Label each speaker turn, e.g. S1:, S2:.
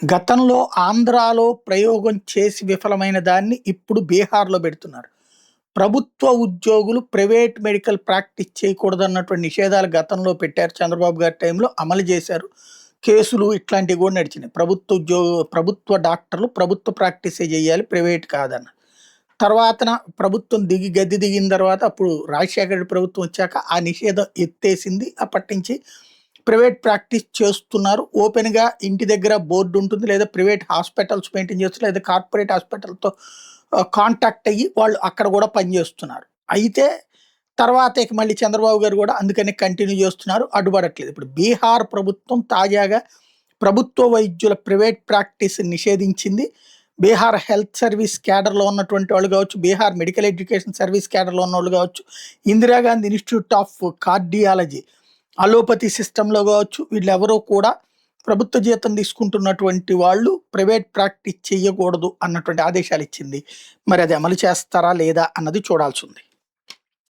S1: గతంలో ఆంధ్రాలో ప్రయోగం చేసి విఫలమైన దాన్ని ఇప్పుడు బీహార్‌లో పెడుతున్నారు. ప్రభుత్వ ఉద్యోగులు ప్రైవేట్ మెడికల్ ప్రాక్టీస్ చేయకూడదన్నటువంటి నిషేధాలు గతంలో పెట్టారు. చంద్రబాబు గారి టైంలో అమలు చేశారు. కేసులు ఇట్లాంటివి కూడా నడిచినాయి. ప్రభుత్వ డాక్టర్లు ప్రభుత్వ ప్రాక్టీసే చేయాలి, ప్రైవేట్ కాదన్న. తర్వాతన ప్రభుత్వం గద్దె దిగిన తర్వాత అప్పుడు రాజశేఖర రెడ్డి ప్రభుత్వం వచ్చాక ఆ నిషేధం ఎత్తేసింది. అప్పటినుంచి ప్రైవేట్ ప్రాక్టీస్ చేస్తున్నారు. ఓపెన్‌గా ఇంటి దగ్గర బోర్డ్ ఉంటుంది. లేదా ప్రైవేట్ హాస్పిటల్స్ మెయింటైన్ చేస్తున్నారు. లేదా కార్పొరేట్ హాస్పిటల్‌తో కాంటాక్ట్ అయ్యి వాళ్ళు అక్కడ కూడా పనిచేస్తున్నారు. అయితే తర్వాత ఇక మళ్ళీ చంద్రబాబు గారు కూడా అందుకనే కంటిన్యూ చేస్తున్నారు. అడ్డుపడట్లేదు. ఇప్పుడు బీహార్ ప్రభుత్వం తాజాగా ప్రభుత్వ వైద్యుల ప్రైవేట్ ప్రాక్టీస్ నిషేధించింది. బీహార్ హెల్త్ సర్వీస్ క్యాడర్‌లో ఉన్నటువంటి వాళ్ళు కావచ్చు, బీహార్ మెడికల్ ఎడ్యుకేషన్ సర్వీస్ క్యాడర్‌లో ఉన్నోళ్ళు కావచ్చు, Indira Gandhi institute of cardiology allopathy సిస్టమ్‌లో కావచ్చు, వీళ్ళెవరూ కూడా ప్రభుత్వ జీతం తీసుకుంటున్నటువంటి వాళ్ళు ప్రైవేట్ ప్రాక్టీస్ చెయ్యకూడదు అన్నటువంటి ఆదేశాలు ఇచ్చింది. మరి అది అమలు చేస్తారా లేదా అన్నది చూడాల్సి ఉంది.